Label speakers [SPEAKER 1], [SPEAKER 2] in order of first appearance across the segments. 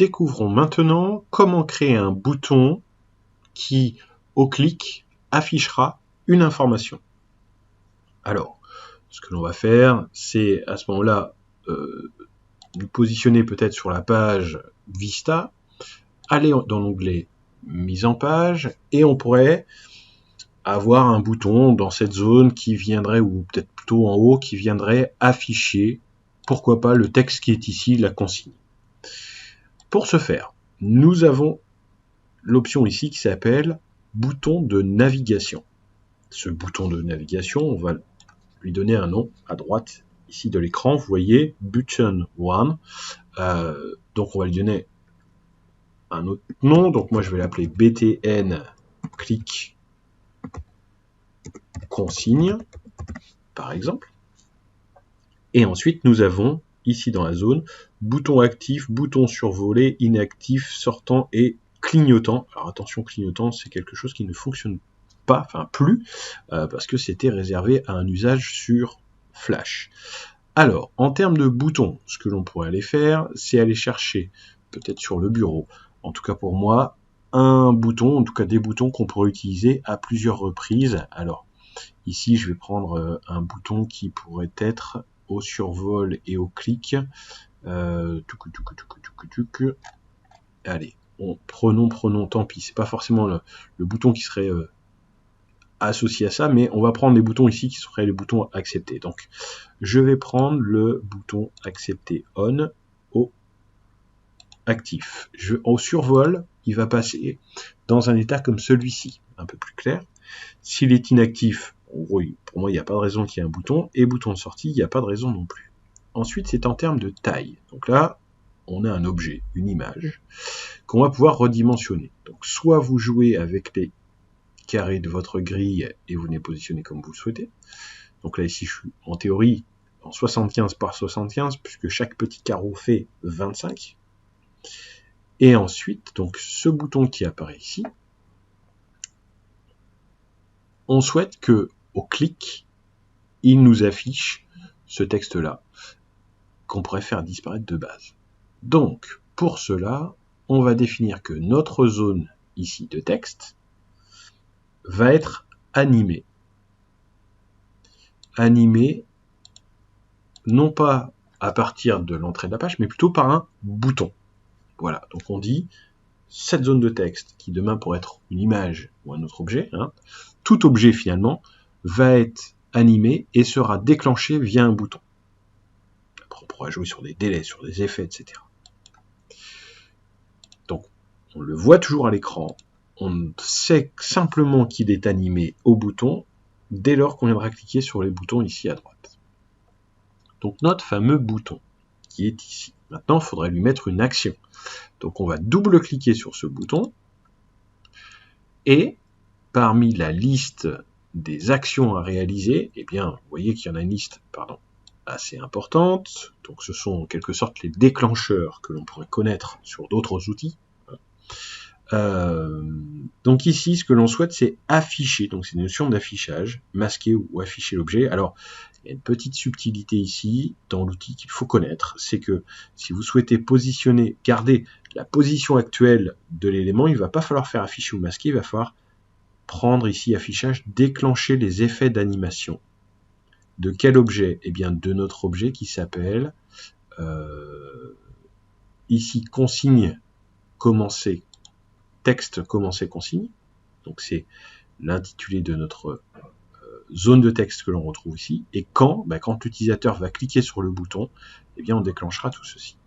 [SPEAKER 1] découvrons maintenant comment créer un bouton qui, au clic, affichera une information. Alors, ce que l'on va faire, c'est à ce moment-là nous positionner peut-être sur la page Vista, aller dans l'onglet Mise en page, et on pourrait avoir un bouton dans cette zone qui viendrait, ou peut-être plutôt en haut, qui viendrait afficher, pourquoi pas, le texte qui est ici, la consigne. Pour ce faire, nous avons l'option ici qui s'appelle bouton de navigation. Ce bouton de navigation, on va lui donner un nom à droite ici de l'écran. Vous voyez button 1. Donc on va lui donner un autre nom. Donc moi je vais l'appeler btn clic consigne par exemple. Et ensuite nous avons ici dans la zone bouton actif, bouton survolé, inactif, sortant et clignotant. Alors attention, clignotant, c'est quelque chose qui ne fonctionne pas, enfin plus, parce que c'était réservé à un usage sur Flash. Alors, en termes de boutons, ce que l'on pourrait aller faire, c'est aller chercher, peut-être sur le bureau, en tout cas pour moi, un bouton, en tout cas des boutons qu'on pourrait utiliser à plusieurs reprises. Alors, ici, je vais prendre un bouton qui pourrait être au survol et au clic. Allez, prenons, tant pis, c'est pas forcément le bouton qui serait associé à ça, mais on va prendre les boutons ici qui seraient les boutons acceptés. Donc, je vais prendre le bouton accepter on au actif. Au survol, il va passer dans un état comme celui-ci, un peu plus clair. S'il est inactif, en gros, pour moi, il n'y a pas de raison qu'il y ait un bouton, et bouton de sortie, il n'y a pas de raison non plus. Ensuite, c'est en termes de taille. Donc là, on a un objet, une image, qu'on va pouvoir redimensionner. Donc, soit vous jouez avec les carrés de votre grille et vous les positionnez comme vous le souhaitez. Donc là, ici, je suis en théorie en 75 par 75, puisque chaque petit carreau fait 25. Et ensuite, donc ce bouton qui apparaît ici, on souhaite que, au clic, il nous affiche ce texte-là, qu'on pourrait faire disparaître de base. Donc, pour cela, on va définir que notre zone ici de texte va être animée. Animée, non pas à partir de l'entrée de la page, mais plutôt par un bouton. Voilà, donc on dit cette zone de texte, qui demain pourrait être une image ou un autre objet, tout objet finalement, va être animé et sera déclenché via un bouton. Après, on pourra jouer sur des délais, sur des effets, etc. Donc, on le voit toujours à l'écran, on sait simplement qu'il est animé au bouton, dès lors qu'on viendra cliquer sur les boutons ici à droite. Donc, notre fameux bouton, qui est ici. Maintenant, il faudrait lui mettre une action. Donc, on va double-cliquer sur ce bouton, et parmi la liste des actions à réaliser, eh bien, vous voyez qu'il y en a une liste, assez importante. Donc, ce sont en quelque sorte les déclencheurs que l'on pourrait connaître sur d'autres outils. Donc ici, ce que l'on souhaite, c'est afficher. Donc, c'est une notion d'affichage, masquer ou afficher l'objet. Alors, il y a une petite subtilité ici dans l'outil qu'il faut connaître, c'est que si vous souhaitez positionner, garder la position actuelle de l'élément, il ne va pas falloir faire afficher ou masquer, il va falloir prendre ici affichage, déclencher les effets d'animation. De quel objet? Eh bien, de notre objet qui s'appelle ici consigne commencer, texte commencer consigne. Donc c'est l'intitulé de notre zone de texte que l'on retrouve ici. Et quand l'utilisateur va cliquer sur le bouton, eh bien on déclenchera tout ceci.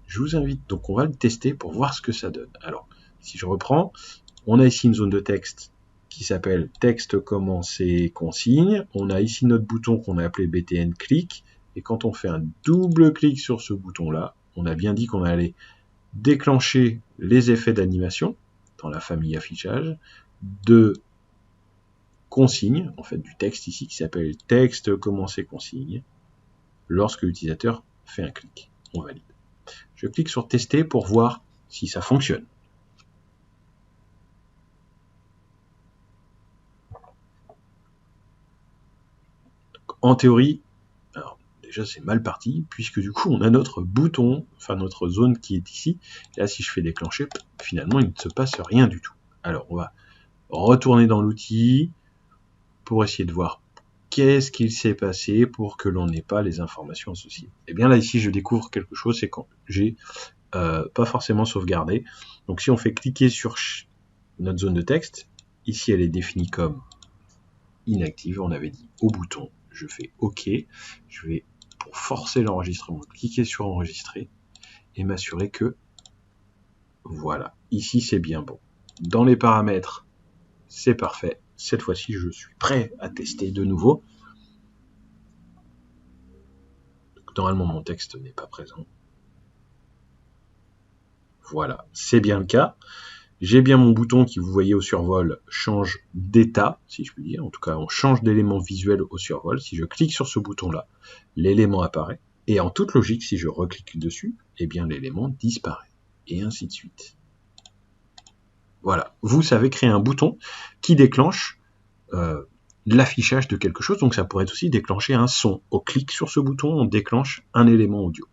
[SPEAKER 1] Je vous invite, donc on va le tester pour voir ce que ça donne. Alors, si je reprends, on a ici une zone de texte qui s'appelle texte commencer consigne. On a ici notre bouton qu'on a appelé btn clic. Et quand on fait un double clic sur ce bouton-là, on a bien dit qu'on allait déclencher les effets d'animation dans la famille affichage de consigne, en fait du texte ici qui s'appelle texte commencer consigne, lorsque l'utilisateur fait un clic. On valide. Je clique sur tester pour voir si ça fonctionne. En théorie, alors déjà c'est mal parti, puisque du coup on a notre bouton, enfin notre zone qui est ici. Et là, si je fais déclencher, finalement il ne se passe rien du tout. Alors on va retourner dans l'outil pour essayer de voir qu'est-ce qu'il s'est passé pour que l'on n'ait pas les informations associées. Et bien là ici je découvre quelque chose, c'est quand j'ai pas forcément sauvegardé. Donc si on fait cliquer sur notre zone de texte, ici elle est définie comme inactive, on avait dit au bouton, je fais OK, je vais pour forcer l'enregistrement, cliquer sur enregistrer et m'assurer que voilà, ici c'est bien bon. Dans les paramètres, c'est parfait. Cette fois-ci, je suis prêt à tester de nouveau. Normalement, mon texte n'est pas présent. Voilà, c'est bien le cas. J'ai bien mon bouton qui, vous voyez au survol, change d'état, si je puis dire. En tout cas, on change d'élément visuel au survol. Si je clique sur ce bouton-là, l'élément apparaît. Et en toute logique, si je reclique dessus, eh bien l'élément disparaît. Et ainsi de suite. Voilà, vous savez créer un bouton qui déclenche l'affichage de quelque chose. Donc ça pourrait aussi déclencher un son. Au clic sur ce bouton, on déclenche un élément audio.